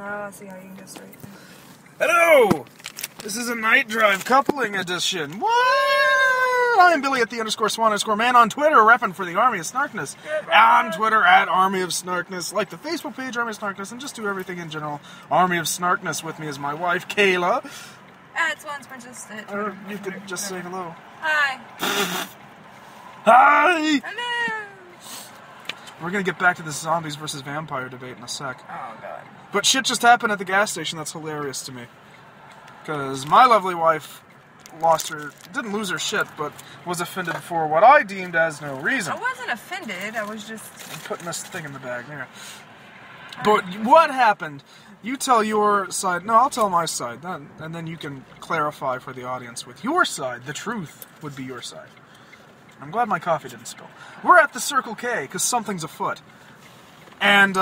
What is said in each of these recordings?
I see how you can go straight. Hello! This is a night drive coupling edition. What? I'm Billy at the _swan_man on Twitter, repping for the Army of Snarkness. On Twitter at Army of Snarkness. Like the Facebook page, Army of Snarkness, and just do everything in general. Army of Snarkness. With me is my wife, Kayla. It's Swans Princess. You could just say hello. Hi. Hi! Hello. We're gonna get back to this zombies versus vampire debate in a sec. Oh, God. But shit just happened at the gas station that's hilarious to me. Because my lovely wife didn't lose her shit, but was offended for what I deemed as no reason. I wasn't offended, I was just... I'm putting this thing in the bag, there. But what happened? You tell your side, no, I'll tell my side, and then you can clarify for the audience with your side. The truth would be your side. I'm glad my coffee didn't spill. We're at the Circle K, because something's afoot. And,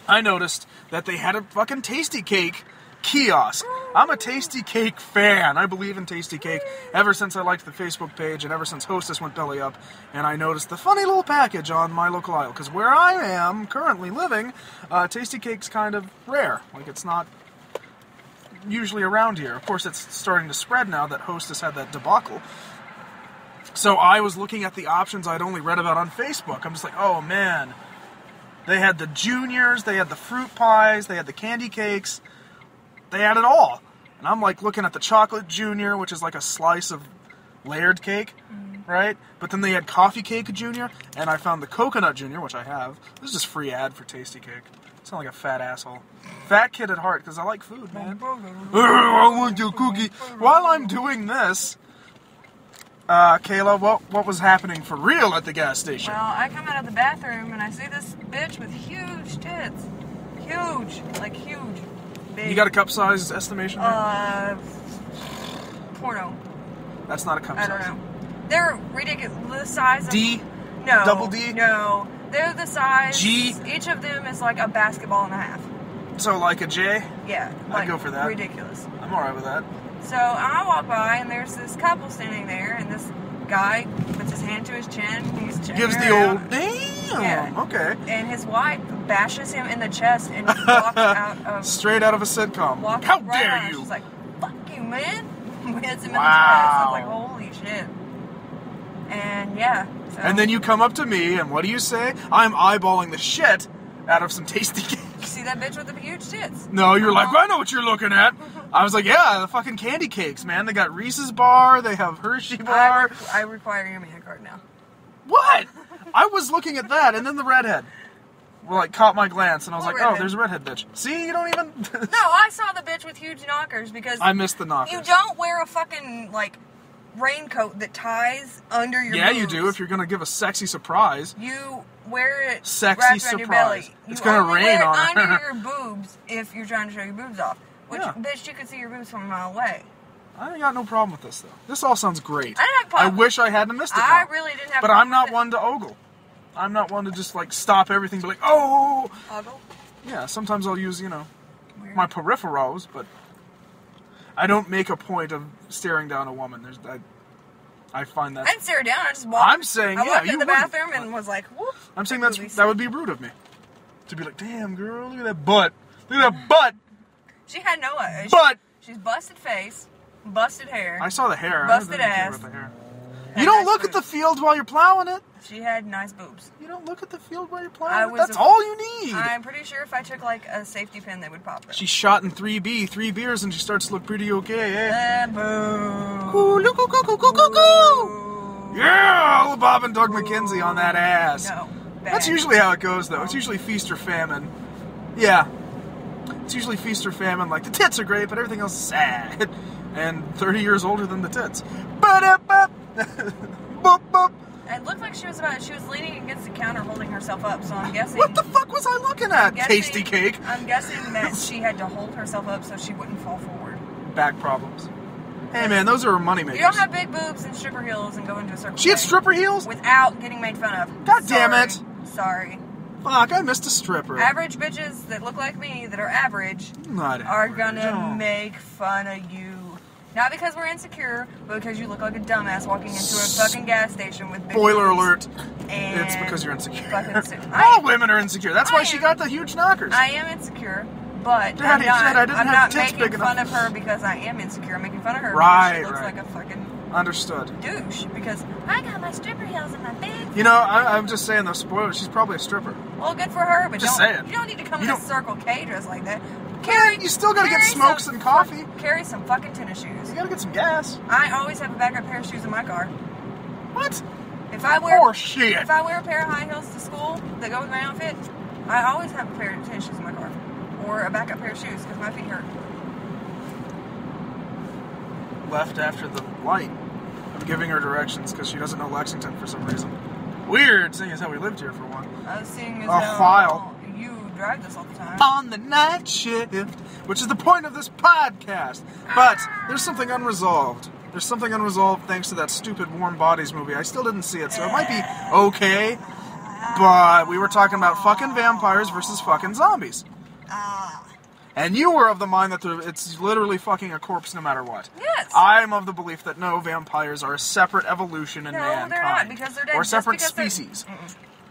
I noticed that they had a fucking Tasty Cake kiosk. I'm a Tasty Cake fan. I believe in Tasty Cake ever since I liked the Facebook page and ever since Hostess went belly up, and I noticed the funny little package on my local aisle, because where I am currently living, Tasty Cake's kind of rare. Like, it's not usually around here. Of course, it's starting to spread now that Hostess had that debacle. So I was looking at the options I'd only read about on Facebook. I'm just like, oh man. They had the juniors, they had the fruit pies, they had the candy cakes. They had it all. And I'm like looking at the chocolate junior, which is like a slice of layered cake, right? But then they had coffee cake junior, and I found the coconut junior, which I have. This is just free ad for Tasty Cake. I sound like a fat asshole. Fat kid at heart, because I like food, man. I want your cookie. While I'm doing this, Kayla, what was happening for real at the gas station? Well, I come out of the bathroom and I see this bitch with huge tits. Huge. Like huge. Big. You got a cup size estimation there? Porno. That's not a cup size. I don't know. They're ridiculous. The size of... D? No. Double D? No. They're the size... G? Each of them is like a basketball and a half. So like a J? Yeah. I'd Like, go for that. ridiculous. I'm alright with that. So I walk by and there's this couple standing there, and this guy puts his hand to his chin. He's checking Gives her the out. old damn. Yeah. Okay. And his wife bashes him in the chest and walks out of... Straight out of a sitcom. walks How right dare out. you? She's like, fuck you, man. Hits him in the chest. Wow. I was like, holy shit. And yeah. So. And then you come up to me, and what do you say? I'm eyeballing the shit out of some Tasty Cake. You see that bitch with the huge tits? No, you're like, well, I know what you're looking at. I was like, yeah, the fucking candy cakes, man. They got Reese's bar, they have Hershey bar. I require your man card now. What? I was looking at that, and then the redhead caught my glance, and I was What like, oh, redhead? there's a redhead bitch. See, you don't even... No, I saw the bitch with huge knockers because... I missed the knockers. You don't wear a fucking, raincoat that ties under your Yeah, boobs. you do, if you're gonna give a sexy surprise. You wear it Sexy wrapped around your belly. surprise. You It's gonna only rain wear it on her. under your boobs if you're trying to show your boobs off. Which, Yeah. bitch, you could see your boobs from a mile away. I ain't got no problem with this, though. This all sounds great. I didn't have a problem. I wish I hadn't missed it I now. really didn't have But a I'm problem not with one to ogle. I'm not one to just, stop everything and be like, oh! Ogle? Yeah, sometimes I'll use, Weird. my peripherals, but I don't make a point of staring down a woman. I find that... I didn't stare her down, I just walked. I'm saying, I yeah, walked you in the wouldn't. bathroom and was like, whoop. I'm saying boobies. that would be rude of me. To be like, damn, girl, look at that butt. Look at that butt! She had no... Butt! She's busted face, busted hair. I saw the hair. Busted I didn't care ass. about the hair. Had You don't nice look at the boobs. field while you're plowing it. She had nice boobs. You don't look at the field while you're I plowing it. was That's a- all you need. I'm pretty sure if I took a safety pin, they would pop it. She's shot in 3B, 3 beers, and she starts to look pretty okay, eh? Boo. Ooh, look, go, go, go, go, go, go! Yeah! Little Bob and Doug McKenzie on that ass. No. That's bad. usually how it goes, though. It's usually feast or famine. Yeah. It's usually feast or famine. Like, the tits are great, but everything else is sad. And 30 years older than the tits. Ba-da-ba! Boop, boop. It looked like she was leaning against the counter holding herself up, so I'm guessing... What the fuck was I looking at? Tasty Cake. I'm guessing that she had to hold herself up so she wouldn't fall forward. Back problems. Hey, man, those are money makers. You don't have big boobs and stripper heels and go into a circle. She had K stripper heels? without getting made fun of. God damn it. Sorry. Fuck, I missed a stripper. Average bitches that look like me, that are average, Not are average. gonna Oh. make fun of you. Not because we're insecure, but because you look like a dumbass walking into a fucking gas station with big Spoiler boobs. alert. And It's because you're insecure. fucking All women are insecure. That's why she got the huge knockers. I am insecure, but Daddy said I didn't I'm have not tits making big fun enough. of her because I am insecure. I'm making fun of her Right, because she looks right. like a fucking Understood. douche because I got my stripper heels and my big. You know, I'm just saying, though, spoiler, she's probably a stripper. Well, good for her, but Just don't, saying. you don't need to come You in a don't- Circle K dress like that. You still gotta get carry smokes some and coffee. Carry some fucking tennis shoes. You gotta get some gas. I always have a backup pair of shoes in my car. What? If I wear shit. If I wear a pair of high heels to school that go with my outfit, I always have a pair of tennis shoes in my car. Or a backup pair of shoes because my feet hurt. Left after the light. I'm giving her directions because she doesn't know Lexington for some reason. Weird, seeing as how we lived here for a while. I was seeing as A how while. you drive this all the time. On the night shift, which is the point of this podcast. But there's something unresolved. There's something unresolved thanks to that stupid Warm Bodies movie. I still didn't see it, so it might be okay. But we were talking about fucking vampires versus fucking zombies. And you were of the mind that it's literally fucking a corpse no matter what. Yes. I'm of the belief that no, vampires are a separate evolution in No, mankind. they're not, because they're dead. Or Just separate because they're- species.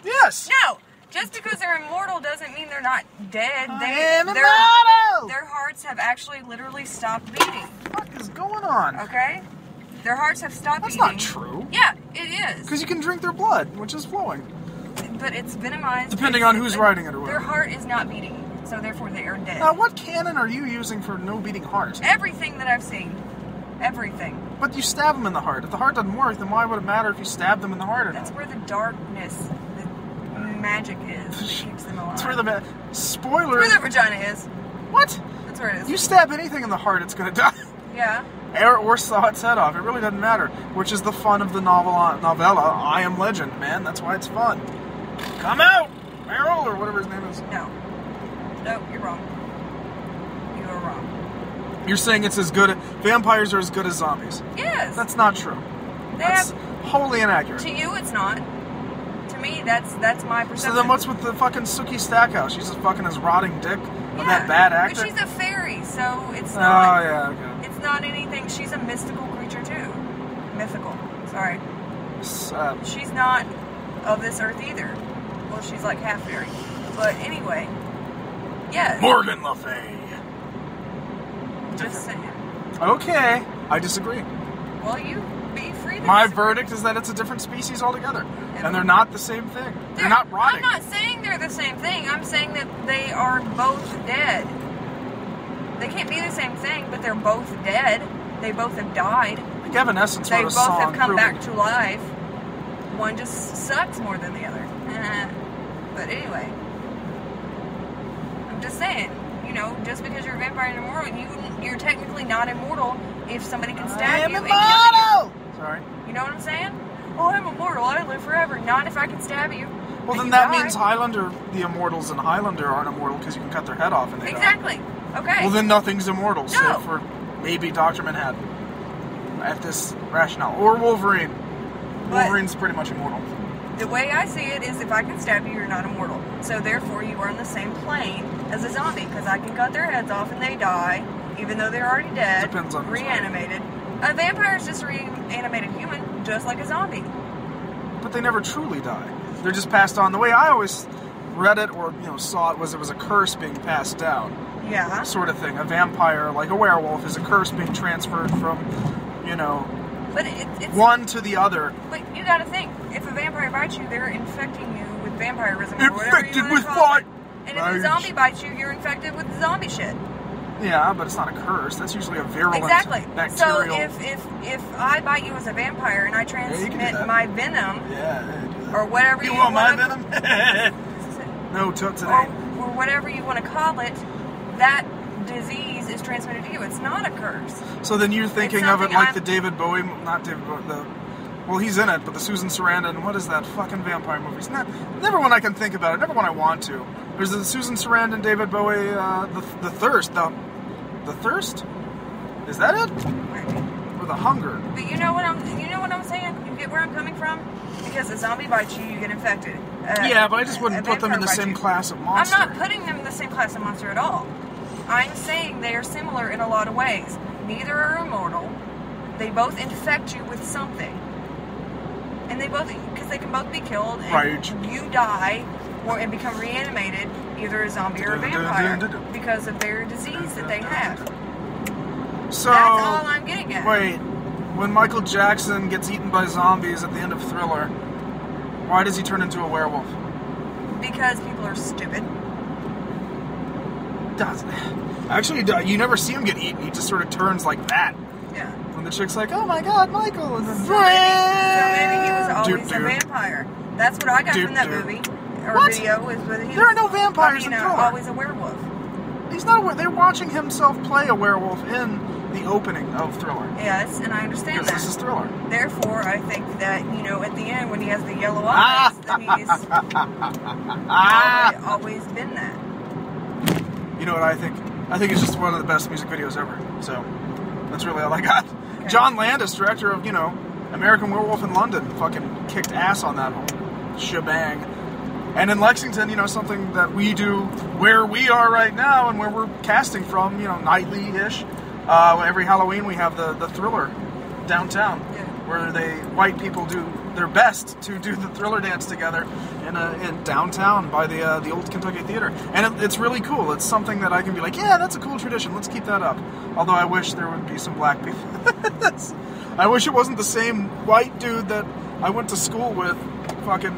Yes. No! Just because they're immortal doesn't mean they're not dead. I am their immortal! hearts have actually literally stopped beating. What the fuck is going on? Okay? Their hearts have stopped That's beating. not true. Yeah, it is. Because you can drink their blood, which is flowing. But it's venomized. Depending on who's writing it or Their whatever. heart is not beating, so therefore they are dead. Now, what canon are you using for no beating heart? Everything that I've seen. Everything. But you stab them in the heart. If the heart doesn't work, then why would it matter if you stab them in the heart or That's not? where the darkness, the magic is. That keeps them alive. That's where the spoiler. That's where their vagina is. What? That's where it is. You stab anything in the heart, it's gonna die. Yeah. Or saw its head off. It really doesn't matter. Which is the fun of the novella, I Am Legend, man. That's why it's fun. Come out, Meryl, or whatever his name is. No. No, you're wrong. You are wrong. You're saying it's as good. Vampires are as good as zombies. Yes. That's not true. They That's have, wholly inaccurate. to you, it's not. To me, that's my perception. So then what's with the fucking Sookie Stackhouse? She's just fucking his rotting dick of Yeah, that bad actor? But she's a fairy, so it's Oh, not. yeah, okay. It's not anything. She's a mystical creature too. Mythical. Sorry. She's not of this earth either. Well, she's like half fairy. But anyway, yes. Morgan Le Fay. Just saying. Okay, I disagree. Well, you be free to My disagree. verdict is that it's a different species altogether. And they're not the same thing. They're not rotting. I'm not saying they're the same thing. I'm saying that they are both dead. They can't be the same thing, but they're both dead. They both have died. Like Evanescence They wrote a both song have come proving- back to life. One just sucks more than the other. But anyway, I'm just saying, you know, just because you're a vampire and immortal, you're technically not immortal if somebody can stab you and kill you. Sorry. You know what I'm saying? Oh, I'm immortal. I live forever. Not if I can stab you. Well, and then you that die. means Highlander, the Immortals in Highlander aren't immortal because you can cut their head off and they die. Exactly. Okay. Well, then nothing's immortal, No. save for maybe Dr. Manhattan. At this rationale. Or Wolverine. But- Wolverine's pretty much immortal. The way I see it is if I can stab you, you're not immortal. So therefore, you are on the same plane as a zombie because I can cut their heads off and they die, even though they're already dead, Depends on who's reanimated. A vampire is just a reanimated human, just like a zombie. But they never truly die. They're just passed on. The way I always read it or saw it was a curse being passed down. Yeah. Sort of thing. A vampire, like a werewolf, is a curse being transferred from, But it's one to the other. But you gotta think, if a vampire bites you, they're infecting you with vampirism or whatever Infected you want with to call what? it. And if a zombie bites you, you're infected with zombie shit. Yeah, but it's not a curse. That's usually a virulent Exactly. bacterial. So if I bite you as a vampire and I you can do transmit that. my venom Yeah, do that. or whatever You want my wanna- venom? No, today. or whatever you want to call it, that disease is transmitted to you. It's not a curse. So then you're thinking It's of it something like I'm- the David Bowie, not David Bowie, well, he's in it, but the Susan Sarandon, what is that fucking vampire movie? It's never one I can think about it, never one I want to. There's the Susan Sarandon, David Bowie, the Thirst, the Thirst? Is that it? Or the Hunger? But you know what I'm saying? You get where I'm coming from? Because a zombie bites you, you get infected. Yeah, but I just wouldn't a put them in the vampire bites same you. class of I'm monster. not putting them in the same class of monster at all. I'm saying they are similar in a lot of ways. Neither are immortal. They both infect you with something. And they both, because they can both be killed, and you die and become reanimated, either a zombie or a vampire, because of their disease that they have. So, that's all I'm getting at. Wait, when Michael Jackson gets eaten by zombies at the end of Thriller, why does he turn into a werewolf? Because people are stupid. Actually, you never see him get eaten. He just sort of turns like that. Yeah. When the chick's like, "Oh my God, Michael!" and then so maybe he was always a vampire. That's what I got from that movie or video. Was he there are no vampires in Thriller. Always a werewolf. He's not. They're watching himself play a werewolf in the opening of Thriller. Yes, and I understand that. This is Thriller. Therefore, I think that at the end when he has the yellow eyes, that he's always been that. You know what I think? I think it's just one of the best music videos ever. So, that's really all I got. Okay. John Landis, director of, American Werewolf in London, fucking kicked ass on that whole shebang. And in Lexington, something that we do where we are right now and where we're casting from, nightly-ish. Every Halloween we have the Thriller downtown, where white people do their best to do the Thriller dance together in downtown by the old Kentucky Theater, and it's really cool. It's something that I can be like, yeah, that's a cool tradition. Let's keep that up. Although I wish there would be some black people. I wish it wasn't the same white dude that I went to school with. Fucking,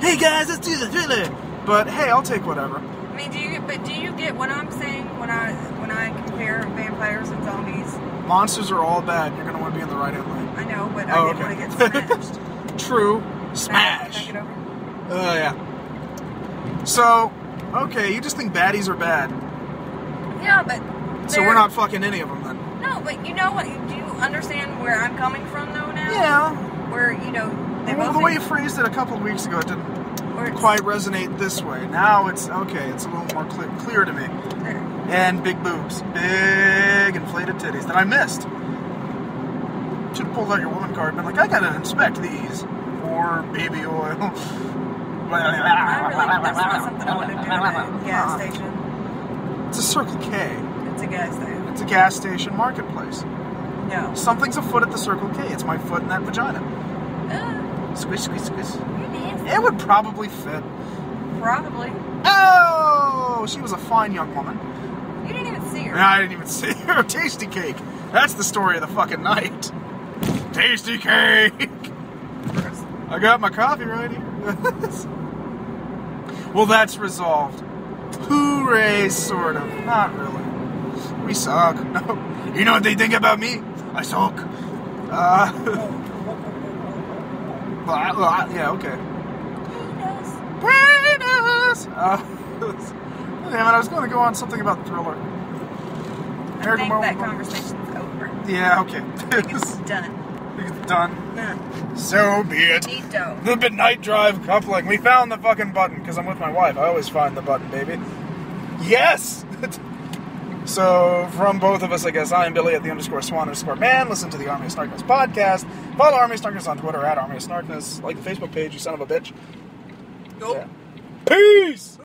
hey guys, let's do the Thriller. But hey, I'll take whatever. I mean, do you get what I'm saying when I compare vampires and zombies? Monsters are all bad. You're gonna want to be in the right-hand lane. I know, but I didn't want to get smashed. True. Smash. Can I get over? Oh, yeah. So, okay, you just think baddies are bad. Yeah, but... So we're not fucking any of them, then? No, but you know what? Do you understand where I'm coming from, though, now? Yeah. Where, they both... The way you phrased it a couple of weeks ago, it didn't quite resonate this way. Now it's, okay, it's a little more clear to me. There. And big boobs. Big inflated titties that I missed. Should have pulled out your woman card and been like, I gotta inspect these. Or baby oil. That's not something I want to do at a gas station. It's a Circle K. It's a gas station. It's a gas station marketplace. No. Something's afoot at the Circle K. It's my foot in that vagina. Squish, squish, squish. It would probably fit. Probably. Oh! She was a fine young woman. You didn't even see her. No, I didn't even see her. Tasty cake. That's the story of the fucking night. Tasty cake! I got my coffee right here. Well, that's resolved. Hooray, sort of. Not really. We suck. No. You know what they think about me? I suck. Yeah, okay. Penis! Damn it, I was going to go on something about Thriller. I think that conversation's over. Yeah, okay. I think it's done. It's done. Yeah. So be it. Neato. The midnight drive coupling. We found the fucking button, because I'm with my wife. I always find the button, baby. Yes! So, from both of us, I guess, I am Billy at the _swan_man. Listen to the Army of Snarkness podcast. Follow Army of Snarkness on Twitter at Army of Snarkness. Like the Facebook page, you son of a bitch. Nope. Yeah. Peace!